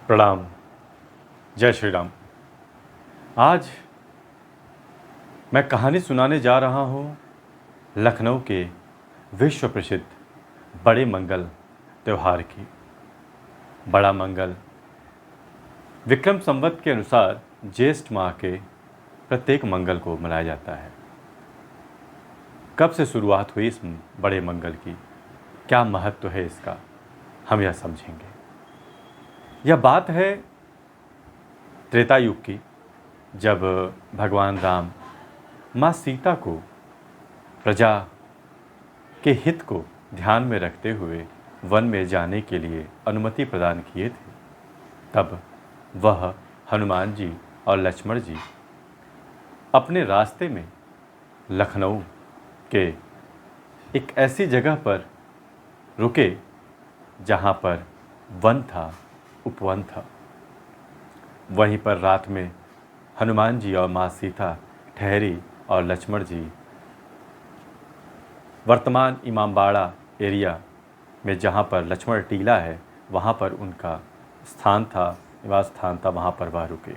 प्रणाम। जय श्री राम। आज मैं कहानी सुनाने जा रहा हूँ लखनऊ के विश्व प्रसिद्ध बड़े मंगल त्यौहार की। बड़ा मंगल विक्रम संवत के अनुसार ज्येष्ठ माह के प्रत्येक मंगल को मनाया जाता है। कब से शुरुआत हुई इस बड़े मंगल की, क्या महत्व है इसका, हम यह समझेंगे। यह बात है त्रेता युग की, जब भगवान राम माँ सीता को प्रजा के हित को ध्यान में रखते हुए वन में जाने के लिए अनुमति प्रदान किए थे। तब वह हनुमान जी और लक्ष्मण जी अपने रास्ते में लखनऊ के एक ऐसी जगह पर रुके जहाँ पर वन था, उपवन था। वहीं पर रात में हनुमान जी और माँ सीता ठहरी और लक्ष्मण जी वर्तमान इमामबाड़ा एरिया में, जहाँ पर लक्ष्मण टीला है, वहाँ पर उनका स्थान था, निवास स्थान था, वहाँ पर वह रुके।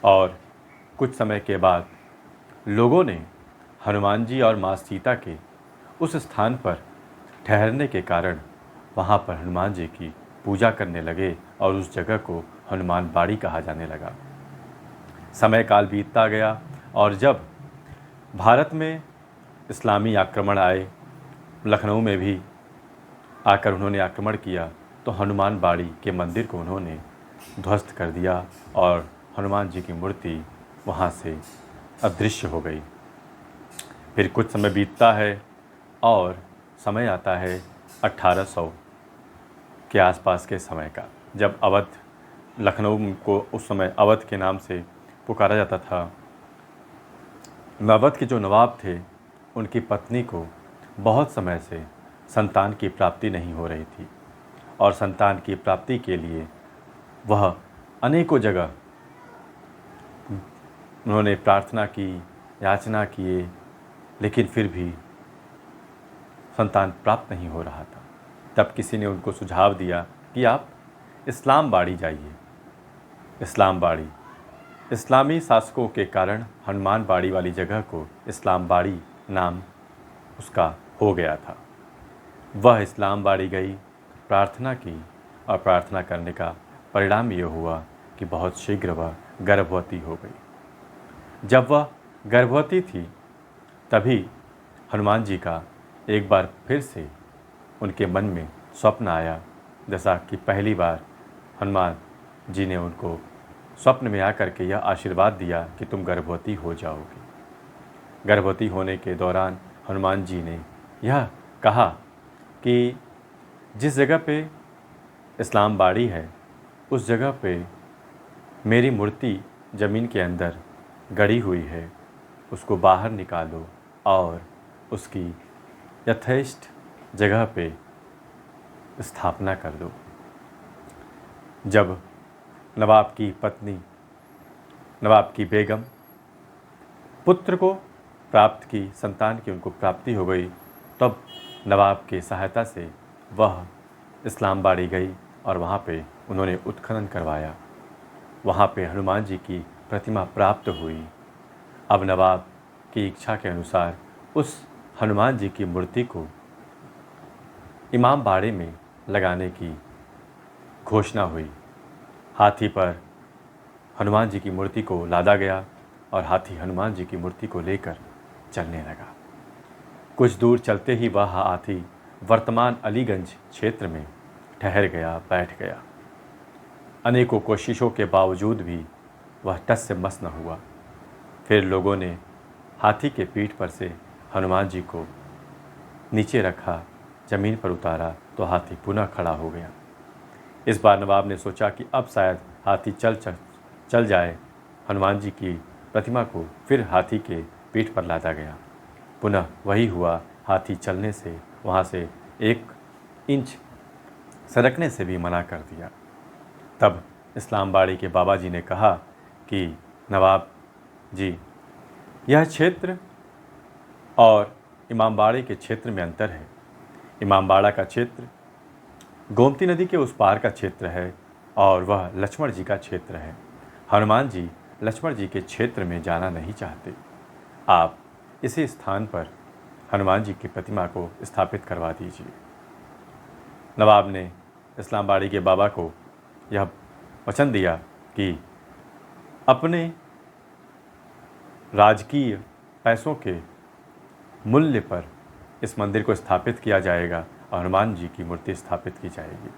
और कुछ समय के बाद लोगों ने हनुमान जी और माँ सीता के उस स्थान पर ठहरने के कारण वहाँ पर हनुमान जी की पूजा करने लगे और उस जगह को हनुमान बाड़ी कहा जाने लगा। समय काल बीतता गया और जब भारत में इस्लामी आक्रमण आए, लखनऊ में भी आकर उन्होंने आक्रमण किया, तो हनुमान बाड़ी के मंदिर को उन्होंने ध्वस्त कर दिया और हनुमान जी की मूर्ति वहाँ से अदृश्य हो गई। फिर कुछ समय बीतता है और समय आता है 1800 के आसपास के समय का, जब अवध, लखनऊ को उस समय अवध के नाम से पुकारा जाता था। अवध के जो नवाब थे, उनकी पत्नी को बहुत समय से संतान की प्राप्ति नहीं हो रही थी और संतान की प्राप्ति के लिए वह अनेकों जगह उन्होंने प्रार्थना की, याचना किए, लेकिन फिर भी संतान प्राप्त नहीं हो रहा था। तब किसी ने उनको सुझाव दिया कि आप इस्लाम बाड़ी जाइए। इस्लाम बाड़ी, इस्लामी शासकों के कारण हनुमान बाड़ी वाली जगह को इस्लाम बाड़ी नाम उसका हो गया था। वह इस्लाम बाड़ी गई, प्रार्थना की और प्रार्थना करने का परिणाम ये हुआ कि बहुत शीघ्र वह गर्भवती हो गई। जब वह गर्भवती थी तभी हनुमान जी का एक बार फिर से उनके मन में स्वप्न आया, जैसा कि पहली बार हनुमान जी ने उनको स्वप्न में आकर के यह आशीर्वाद दिया कि तुम गर्भवती हो जाओगे। गर्भवती होने के दौरान हनुमान जी ने यह कहा कि जिस जगह पे इस्लाम बाड़ी है, उस जगह पे मेरी मूर्ति ज़मीन के अंदर गड़ी हुई है, उसको बाहर निकालो और उसकी यथेष्ट जगह पे स्थापना कर दो। जब नवाब की पत्नी, नवाब की बेगम पुत्र को प्राप्त की, संतान की उनको प्राप्ति हो गई, तब नवाब की सहायता से वह इस्लाम बाड़ी गई और वहाँ पे उन्होंने उत्खनन करवाया। वहाँ पे हनुमान जी की प्रतिमा प्राप्त हुई। अब नवाब की इच्छा के अनुसार उस हनुमान जी की मूर्ति को इमाम बाड़े में लगाने की घोषणा हुई। हाथी पर हनुमान जी की मूर्ति को लादा गया और हाथी हनुमान जी की मूर्ति को लेकर चलने लगा। कुछ दूर चलते ही वह हाथी वर्तमान अलीगंज क्षेत्र में ठहर गया, बैठ गया। अनेकों कोशिशों के बावजूद भी वह टस से मस न हुआ। फिर लोगों ने हाथी के पीठ पर से हनुमान जी को नीचे रखा, ज़मीन पर उतारा तो हाथी पुनः खड़ा हो गया। इस बार नवाब ने सोचा कि अब शायद हाथी चल जाए। हनुमान जी की प्रतिमा को फिर हाथी के पीठ पर लादा गया। पुनः वही हुआ, हाथी चलने से, वहाँ से 1 इंच सरकने से भी मना कर दिया। तब इस्लाम बाड़ी के बाबा जी ने कहा कि नवाब जी, यह क्षेत्र और इमामबाड़े के क्षेत्र में अंतर है। इमामबाड़ा का क्षेत्र गोमती नदी के उस पार का क्षेत्र है और वह लक्ष्मण जी का क्षेत्र है। हनुमान जी लक्ष्मण जी के क्षेत्र में जाना नहीं चाहते। आप इसी स्थान पर हनुमान जी की प्रतिमा को स्थापित करवा दीजिए। नवाब ने इस्लामबाड़ी के बाबा को यह वचन दिया कि अपने राजकीय पैसों के मूल्य पर इस मंदिर को स्थापित किया जाएगा और हनुमान जी की मूर्ति स्थापित की जाएगी।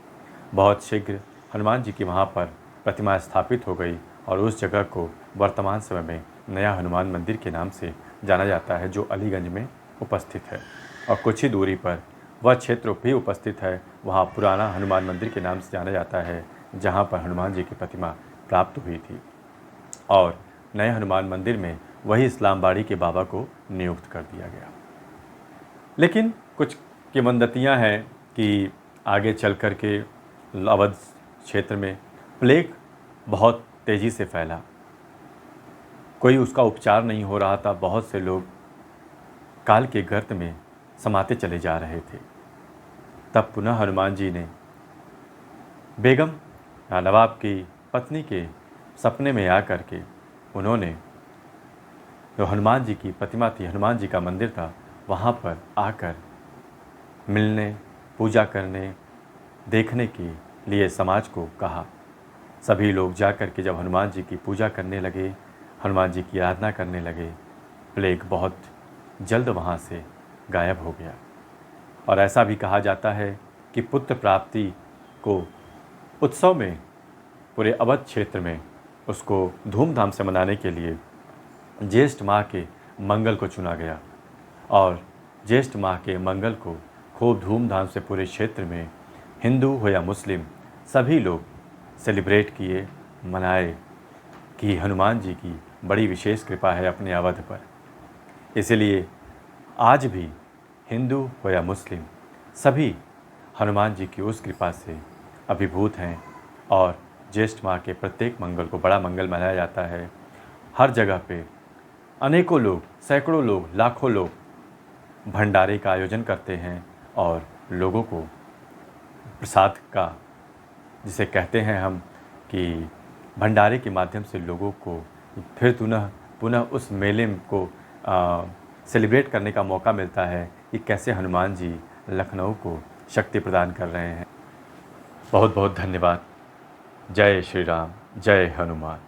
बहुत शीघ्र हनुमान जी की वहाँ पर प्रतिमा स्थापित हो गई और उस जगह को वर्तमान समय में नया हनुमान मंदिर के नाम से जाना जाता है, जो अलीगंज में उपस्थित है। और कुछ ही दूरी पर वह क्षेत्र भी उपस्थित है, वहाँ पुराना हनुमान मंदिर के नाम से जाना जाता है, जहाँ पर हनुमान जी की प्रतिमा प्राप्त हुई थी। और नए हनुमान मंदिर में वही इस्लामबाड़ी के बाबा को नियुक्त कर दिया गया। लेकिन कुछ किंवदंतियाँ हैं कि आगे चल कर के अवध क्षेत्र में प्लेग बहुत तेज़ी से फैला, कोई उसका उपचार नहीं हो रहा था, बहुत से लोग काल के गर्त में समाते चले जा रहे थे। तब पुनः हनुमान जी ने बेगम नवाब की पत्नी के सपने में आकर के उन्होंने जो हनुमान जी की प्रतिमा थी, हनुमान जी का मंदिर था, वहाँ पर आकर मिलने, पूजा करने, देखने के लिए समाज को कहा। सभी लोग जाकर के जब हनुमान जी की पूजा करने लगे, हनुमान जी की आराधना करने लगे, प्लेग बहुत जल्द वहाँ से गायब हो गया। और ऐसा भी कहा जाता है कि पुत्र प्राप्ति को उत्सव में पूरे अवध क्षेत्र में उसको धूमधाम से मनाने के लिए ज्येष्ठ माह के मंगल को चुना गया और ज्येष्ठ माह के मंगल को खूब धूमधाम से पूरे क्षेत्र में हिंदू हो या मुस्लिम सभी लोग सेलिब्रेट किए, मनाए कि हनुमान जी की बड़ी विशेष कृपा है अपने अवध पर। इसलिए आज भी हिंदू हो या मुस्लिम सभी हनुमान जी की उस कृपा से अभिभूत हैं और ज्येष्ठ माह के प्रत्येक मंगल को बड़ा मंगल मनाया जाता है। हर जगह पे अनेकों लोग, सैकड़ों लोग, लाखों लोग भंडारे का आयोजन करते हैं और लोगों को प्रसाद का, जिसे कहते हैं हम कि भंडारे के माध्यम से लोगों को फिर पुनः उस मेले को सेलिब्रेट करने का मौका मिलता है कि कैसे हनुमान जी लखनऊ को शक्ति प्रदान कर रहे हैं। बहुत बहुत धन्यवाद। जय श्री राम, जय हनुमान।